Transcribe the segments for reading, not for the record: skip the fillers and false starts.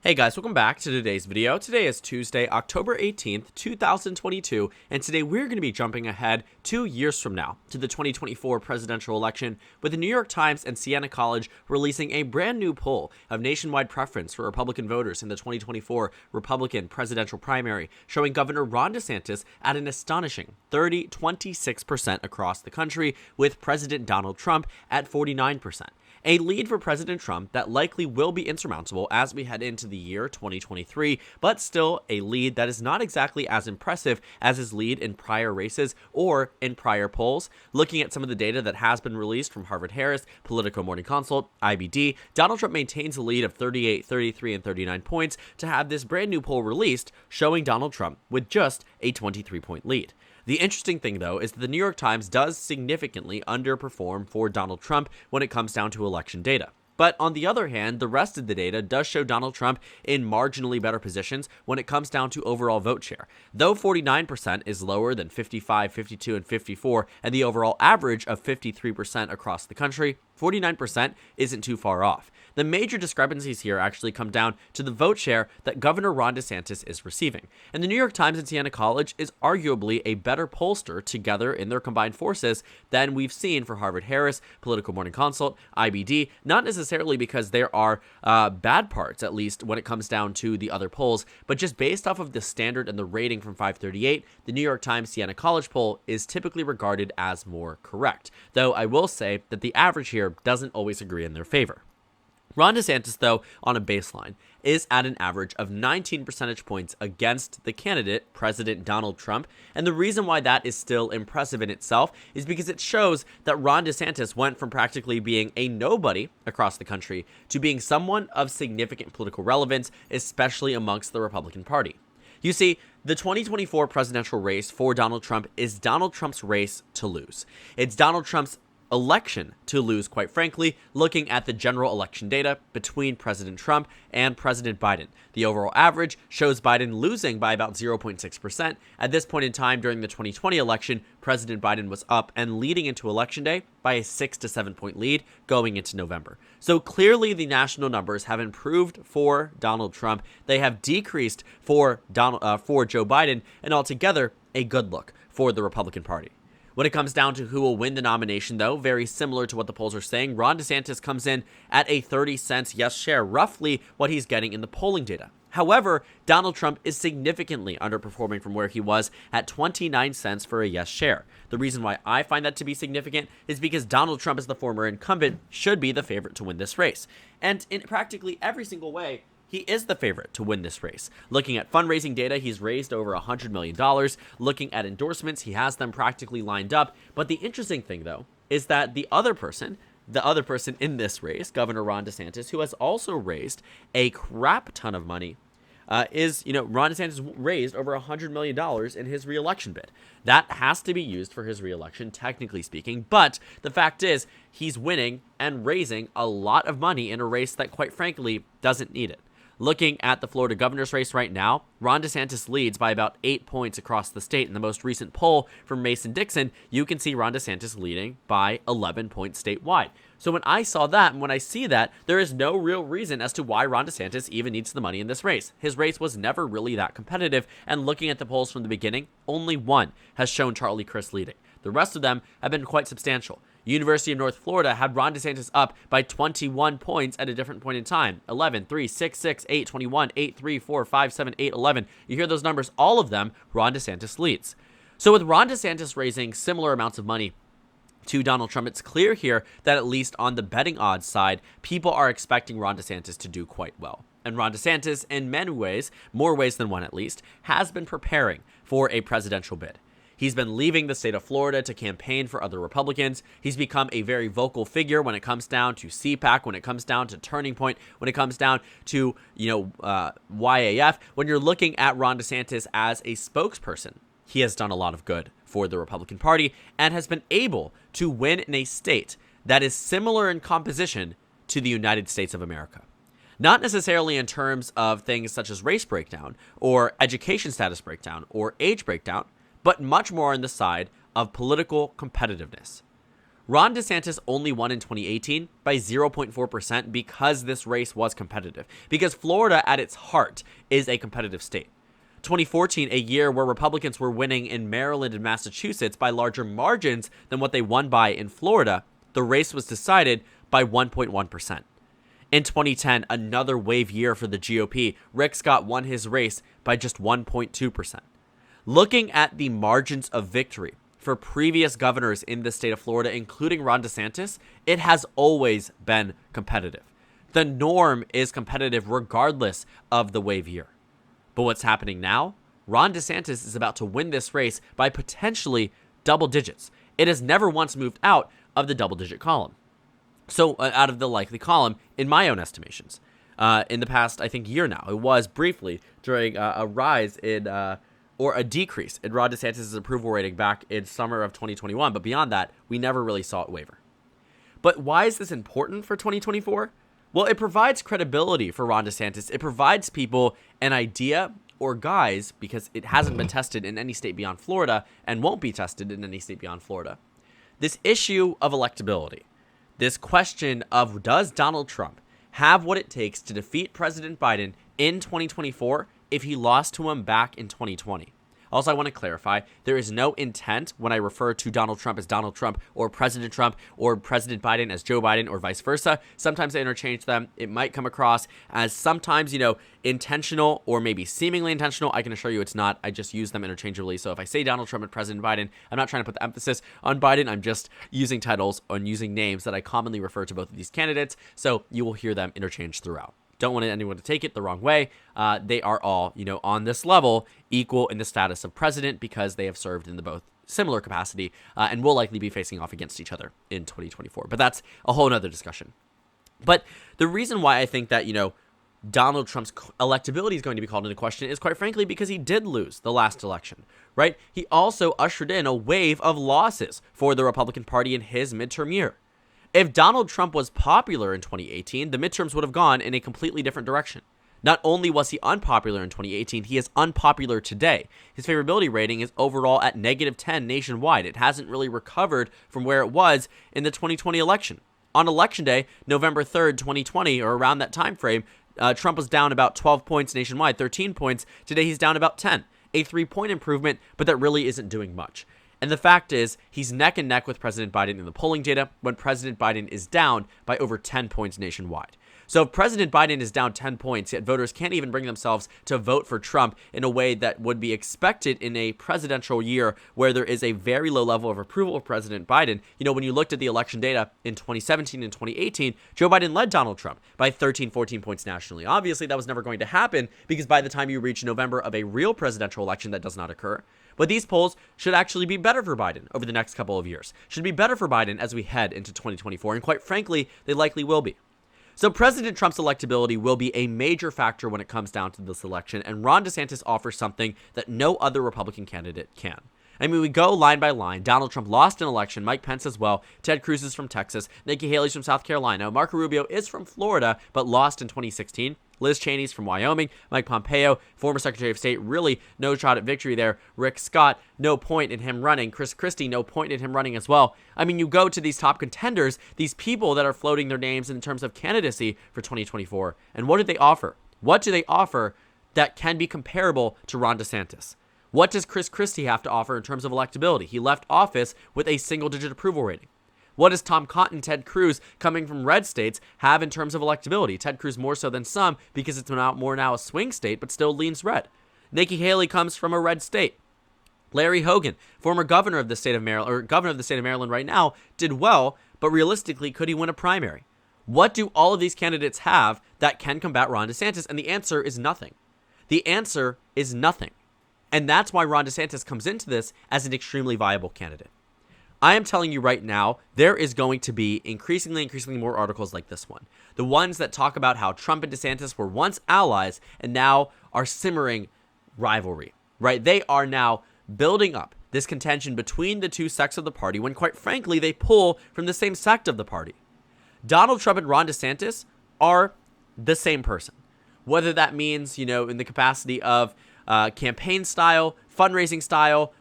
Hey guys, welcome back to today's video. Today is Tuesday, October 18th, 2022, and today we're going to be jumping ahead 2 years from now to the 2024 presidential election, with the New York Times and Siena College releasing a brand new poll of nationwide preference for Republican voters in the 2024 Republican presidential primary, showing Governor Ron DeSantis at an astonishing 26% across the country, with President Donald Trump at 49%. A lead for President Trump that likely will be insurmountable as we head into the year 2023, but still a lead that is not exactly as impressive as his lead in prior races or in prior polls. Looking at some of the data that has been released from Harvard-Harris, Politico Morning Consult, IBD, Donald Trump maintains a lead of 38, 33, and 39 points to have this brand new poll released showing Donald Trump with just a 23-point lead. The interesting thing, though, is that the New York Times does significantly underperform for Donald Trump when it comes down to election data. But on the other hand, the rest of the data does show Donald Trump in marginally better positions when it comes down to overall vote share. Though 49% is lower than 55, 52, and 54, and the overall average of 53% across the country, 49% isn't too far off. The major discrepancies here actually come down to the vote share that Governor Ron DeSantis is receiving. And the New York Times and Siena College is arguably a better pollster together in their combined forces than we've seen for Harvard-Harris, Political Morning Consult, IBD, not necessarily because there are bad parts, at least when it comes down to the other polls, but just based off of the standard and the rating from FiveThirtyEight, the New York Times Siena College poll is typically regarded as more correct. Though I will say that the average here doesn't always agree in their favor. Ron DeSantis, though, on a baseline, is at an average of 19 percentage points against the candidate, President Donald Trump, and the reason why that is still impressive in itself is because it shows that Ron DeSantis went from practically being a nobody across the country to being someone of significant political relevance, especially amongst the Republican Party. You see, the 2024 presidential race for Donald Trump is Donald Trump's race to lose. It's Donald Trump's election to lose, quite frankly, looking at the general election data between President Trump and President Biden. The overall average shows Biden losing by about 0.6%. At this point in time during the 2020 election, President Biden was up and leading into Election Day by a 6 to 7 point lead going into November. So clearly the national numbers have improved for Donald Trump. They have decreased for Joe Biden, and altogether a good look for the Republican Party. When it comes down to who will win the nomination, though, very similar to what the polls are saying, Ron DeSantis comes in at a 30-cent yes share, roughly what he's getting in the polling data. However, Donald Trump is significantly underperforming from where he was at 29 cents for a yes share. The reason why I find that to be significant is because Donald Trump, as the former incumbent, should be the favorite to win this race. And in practically every single way, he is the favorite to win this race. Looking at fundraising data, he's raised over $100 million. Looking at endorsements, he has them practically lined up. But the interesting thing, though, is that the other person in this race, Governor Ron DeSantis, who has also raised a crap ton of money, Ron DeSantis raised over $100 million in his re-election bid. That has to be used for his re-election, technically speaking, but the fact is he's winning and raising a lot of money in a race that, quite frankly, doesn't need it. Looking at the Florida governor's race right now, Ron DeSantis leads by about 8 points across the state. In the most recent poll from Mason-Dixon, you can see Ron DeSantis leading by 11 points statewide. So when I saw that, and when I see that, there is no real reason as to why Ron DeSantis even needs the money in this race. His race was never really that competitive, and looking at the polls from the beginning, only one has shown Charlie Crist leading. The rest of them have been quite substantial. University of North Florida had Ron DeSantis up by 21 points at a different point in time. 11, 3, 6, 6, 8, 21, 8, 3, 4, 5, 7, 8, 11. You hear those numbers, all of them, Ron DeSantis leads. So with Ron DeSantis raising similar amounts of money to Donald Trump, it's clear here that at least on the betting odds side, people are expecting Ron DeSantis to do quite well. And Ron DeSantis, in many ways, more ways than one at least, has been preparing for a presidential bid. He's been leaving the state of Florida to campaign for other Republicans. He's become a very vocal figure when it comes down to CPAC, when it comes down to Turning Point, when it comes down to, YAF. When you're looking at Ron DeSantis as a spokesperson, he has done a lot of good for the Republican Party and has been able to win in a state that is similar in composition to the United States of America. Not necessarily in terms of things such as race breakdown or education status breakdown or age breakdown, but much more on the side of political competitiveness. Ron DeSantis only won in 2018 by 0.4% because this race was competitive, because Florida at its heart is a competitive state. 2014, a year where Republicans were winning in Maryland and Massachusetts by larger margins than what they won by in Florida, the race was decided by 1.1%. In 2010, another wave year for the GOP, Rick Scott won his race by just 1.2%. Looking at the margins of victory for previous governors in the state of Florida, including Ron DeSantis, it has always been competitive. The norm is competitive regardless of the wave year. But what's happening now? Ron DeSantis is about to win this race by potentially double digits. It has never once moved out of the double-digit column. So out of the likely column, in my own estimations, in the past, I think, year now, it was briefly during a rise in, or a decrease in Ron DeSantis' approval rating back in summer of 2021. But beyond that, we never really saw it waver. But why is this important for 2024? Well, it provides credibility for Ron DeSantis. It provides people an idea, or guys, because it hasn't been tested in any state beyond Florida and won't be tested in any state beyond Florida. This issue of electability, this question of does Donald Trump have what it takes to defeat President Biden in 2024 if he lost to him back in 2020? Also, I want to clarify, there is no intent when I refer to Donald Trump as Donald Trump or President Biden as Joe Biden or vice versa. Sometimes I interchange them. It might come across as sometimes, intentional or maybe seemingly intentional. I can assure you it's not. I just use them interchangeably. So if I say Donald Trump and President Biden, I'm not trying to put the emphasis on Biden. I'm just using titles and using names that I commonly refer to both of these candidates. So you will hear them interchanged throughout. Don't want anyone to take it the wrong way. They are all, on this level, equal in the status of president because they have served in the both similar capacity and will likely be facing off against each other in 2024. But that's a whole nother discussion. But the reason why I think that, Donald Trump's electability is going to be called into question is quite frankly because he did lose the last election, right? He also ushered in a wave of losses for the Republican Party in his midterm year. If Donald Trump was popular in 2018, the midterms would have gone in a completely different direction. Not only was he unpopular in 2018, he is unpopular today. His favorability rating is overall at -10 nationwide. It hasn't really recovered from where it was in the 2020 election. On election day, November 3rd, 2020, or around that time frame, Trump was down about 12 points nationwide, 13 points. Today, he's down about 10. A 3-point improvement, but that really isn't doing much. And the fact is, he's neck and neck with President Biden in the polling data when President Biden is down by over 10 points nationwide. So if President Biden is down 10 points, yet voters can't even bring themselves to vote for Trump in a way that would be expected in a presidential year where there is a very low level of approval of President Biden. When you looked at the election data in 2017 and 2018, Joe Biden led Donald Trump by 13, 14 points nationally. Obviously, that was never going to happen because by the time you reach November of a real presidential election, that does not occur. But these polls should actually be better for Biden over the next couple of years. Should be better for Biden as we head into 2024. And quite frankly, they likely will be. So President Trump's electability will be a major factor when it comes down to this election. And Ron DeSantis offers something that no other Republican candidate can. I mean, we go line by line. Donald Trump lost an election. Mike Pence as well. Ted Cruz is from Texas. Nikki Haley's from South Carolina. Marco Rubio is from Florida, but lost in 2016. Liz Cheney's from Wyoming. Mike Pompeo, former Secretary of State, really no shot at victory there. Rick Scott, no point in him running. Chris Christie, no point in him running as well. I mean, you go to these top contenders, these people that are floating their names in terms of candidacy for 2024, and what do they offer? What do they offer that can be comparable to Ron DeSantis? What does Chris Christie have to offer in terms of electability? He left office with a single-digit approval rating. What does Tom Cotton, Ted Cruz, coming from red states, have in terms of electability? Ted Cruz more so than some because it's more now a swing state, but still leans red. Nikki Haley comes from a red state. Larry Hogan, former governor of the state of Maryland, or governor of the state of Maryland right now, did well, but realistically, could he win a primary? What do all of these candidates have that can combat Ron DeSantis? And the answer is nothing. The answer is nothing. And that's why Ron DeSantis comes into this as an extremely viable candidate. I am telling you right now, there is going to be increasingly more articles like this one. The ones that talk about how Trump and DeSantis were once allies and now are simmering rivalry, right? They are now building up this contention between the two sects of the party when, quite frankly, they pull from the same sect of the party. Donald Trump and Ron DeSantis are the same person. Whether that means, in the capacity of campaign style, fundraising style,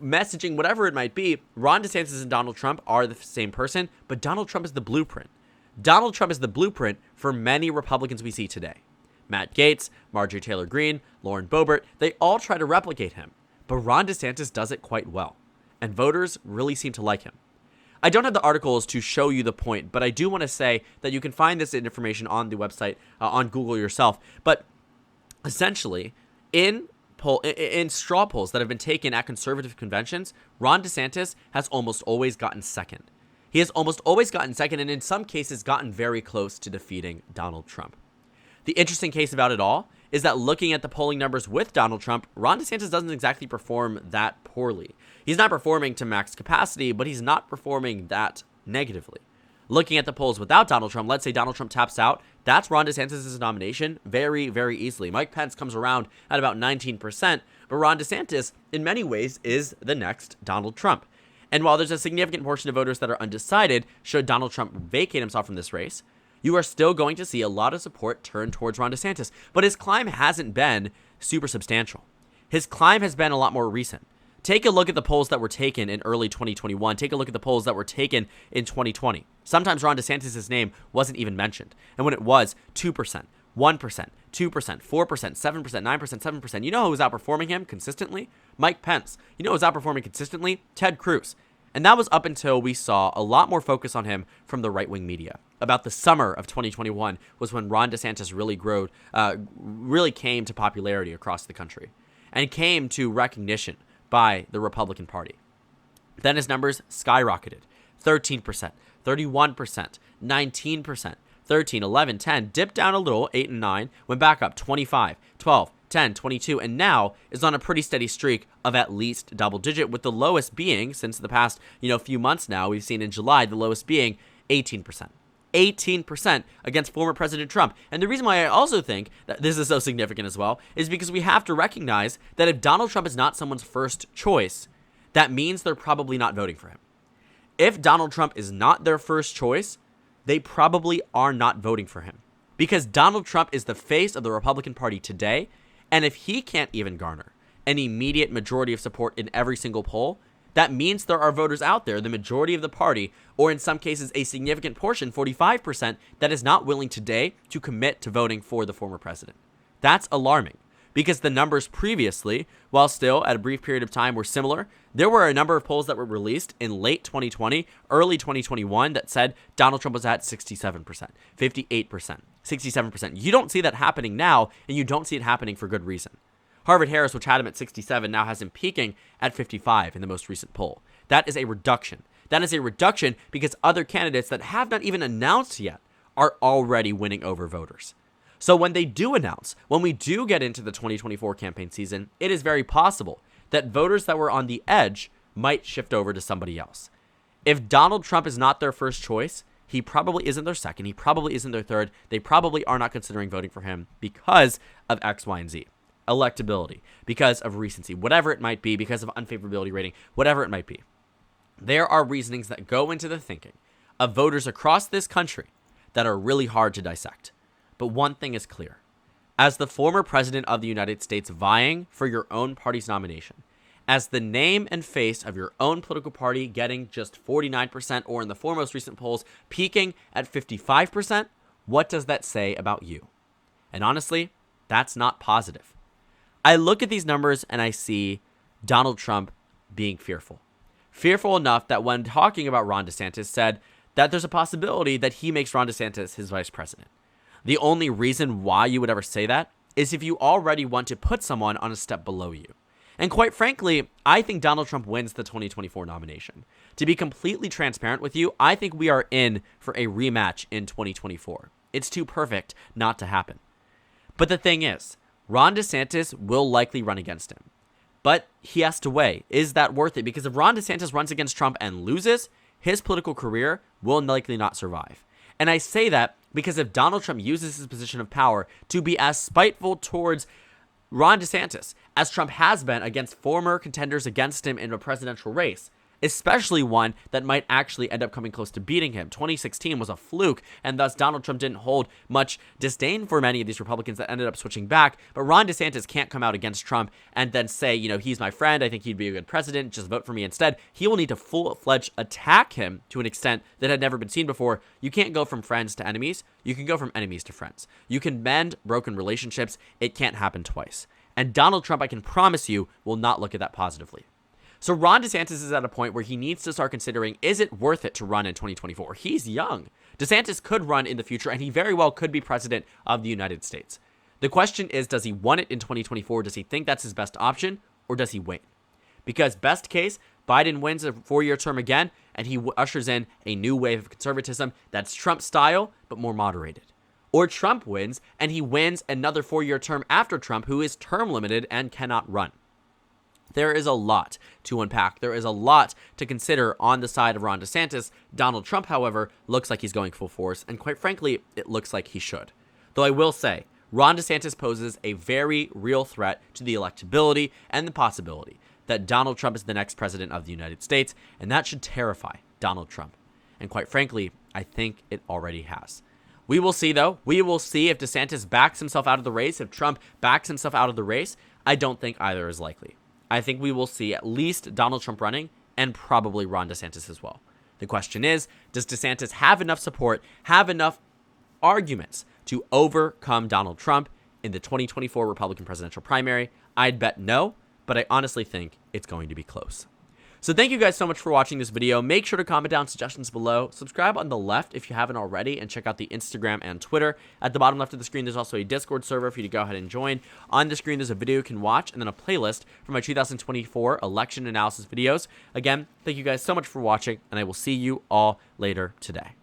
messaging, whatever it might be, Ron DeSantis and Donald Trump are the same person, but Donald Trump is the blueprint. Donald Trump is the blueprint for many Republicans we see today. Matt Gaetz, Marjorie Taylor Greene, Lauren Boebert, they all try to replicate him, but Ron DeSantis does it quite well, and voters really seem to like him. I don't have the articles to show you the point, but I do want to say that you can find this information on the website, on Google yourself. But essentially, in straw polls that have been taken at conservative conventions, Ron DeSantis has almost always gotten second. He has almost always gotten second, and in some cases gotten very close to defeating Donald Trump. The interesting case about it all is that looking at the polling numbers with Donald Trump, Ron DeSantis doesn't exactly perform that poorly. He's not performing to max capacity, but he's not performing that negatively. Looking at the polls without Donald Trump, let's say Donald Trump taps out, that's Ron DeSantis' nomination very, very easily. Mike Pence comes around at about 19%, but Ron DeSantis, in many ways, is the next Donald Trump. And while there's a significant portion of voters that are undecided should Donald Trump vacate himself from this race, you are still going to see a lot of support turn towards Ron DeSantis. But his climb hasn't been super substantial. His climb has been a lot more recent. Take a look at the polls that were taken in early 2021. Take a look at the polls that were taken in 2020. Sometimes Ron DeSantis' name wasn't even mentioned. And when it was, 2%, 1%, 2%, 4%, 7%, 9%, 7%. You know who was outperforming him consistently? Mike Pence. You know who was outperforming consistently? Ted Cruz. And that was up until we saw a lot more focus on him from the right-wing media. About the summer of 2021 was when Ron DeSantis really came to popularity across the country and came to recognition by the Republican Party. Then his numbers skyrocketed. 13%, 31%, 19%, 13, 11, 10, dipped down a little, 8 and 9, went back up, 25, 12, 10, 22, and now is on a pretty steady streak of at least double digit, with the lowest being, since the past, few months now, we've seen in July, the lowest being 18%. 18% against former President Trump. And the reason why I also think that this is so significant as well is because we have to recognize that if Donald Trump is not someone's first choice, that means they're probably not voting for him. If Donald Trump is not their first choice, they probably are not voting for him. Because Donald Trump is the face of the Republican Party today, and if he can't even garner an immediate majority of support in every single poll, that means there are voters out there, the majority of the party, or in some cases a significant portion, 45%, that is not willing today to commit to voting for the former president. That's alarming, because the numbers previously, while still at a brief period of time were similar, there were a number of polls that were released in late 2020, early 2021 that said Donald Trump was at 67%, 58%, 67%. You don't see that happening now, and you don't see it happening for good reason. Harvard-Harris, which had him at 67, now has him peaking at 55 in the most recent poll. That is a reduction. That is a reduction because other candidates that have not even announced yet are already winning over voters. So when they do announce, when we do get into the 2024 campaign season, it is very possible that voters that were on the edge might shift over to somebody else. If Donald Trump is not their first choice, he probably isn't their second, he probably isn't their third, they probably are not considering voting for him because of X, Y, and Z. Electability, because of recency, whatever it might be, because of unfavorability rating, whatever it might be. There are reasonings that go into the thinking of voters across this country that are really hard to dissect. But one thing is clear. As the former president of the United States vying for your own party's nomination, as the name and face of your own political party getting just 49%, or in the four most recent polls peaking at 55%, what does that say about you? And honestly, that's not positive. I look at these numbers and I see Donald Trump being fearful. Fearful enough that when talking about Ron DeSantis said that there's a possibility that he makes Ron DeSantis his vice president. The only reason why you would ever say that is if you already want to put someone on a step below you. And quite frankly, I think Donald Trump wins the 2024 nomination. To be completely transparent with you, I think we are in for a rematch in 2024. It's too perfect not to happen. But the thing is, Ron DeSantis will likely run against him. But he has to weigh, is that worth it? Because if Ron DeSantis runs against Trump and loses, his political career will likely not survive. And I say that because if Donald Trump uses his position of power to be as spiteful towards Ron DeSantis as Trump has been against former contenders against him in a presidential race, especially one that might actually end up coming close to beating him. 2016 was a fluke, and thus Donald Trump didn't hold much disdain for many of these Republicans that ended up switching back. But Ron DeSantis can't come out against Trump and then say, he's my friend, I think he'd be a good president, just vote for me instead. He will need to full-fledged attack him to an extent that had never been seen before. You can't go from friends to enemies. You can go from enemies to friends. You can mend broken relationships. It can't happen twice. And Donald Trump, I can promise you, will not look at that positively. So Ron DeSantis is at a point where he needs to start considering, is it worth it to run in 2024? He's young. DeSantis could run in the future, and he very well could be president of the United States. The question is, does he want it in 2024? Does he think that's his best option, or does he wait? Because best case, Biden wins a 4-year term again, and he ushers in a new wave of conservatism that's Trump style, but more moderated. Or Trump wins, and he wins another 4-year term after Trump, who is term limited and cannot run. There is a lot to unpack. There is a lot to consider on the side of Ron DeSantis. Donald Trump, however, looks like he's going full force, and quite frankly, it looks like he should. Though I will say, Ron DeSantis poses a very real threat to the electability and the possibility that Donald Trump is the next president of the United States, and that should terrify Donald Trump. And quite frankly, I think it already has. We will see, though. We will see if DeSantis backs himself out of the race, if Trump backs himself out of the race. I don't think either is likely. I think we will see at least Donald Trump running and probably Ron DeSantis as well. The question is, does DeSantis have enough support, have enough arguments to overcome Donald Trump in the 2024 Republican presidential primary? I'd bet no, but I honestly think it's going to be close. So thank you guys so much for watching this video. Make sure to comment down suggestions below. Subscribe on the left if you haven't already, and check out the Instagram and Twitter. At the bottom left of the screen, there's also a Discord server for you to go ahead and join. On the screen, there's a video you can watch, and then a playlist for my 2024 election analysis videos. Again, thank you guys so much for watching, and I will see you all later today.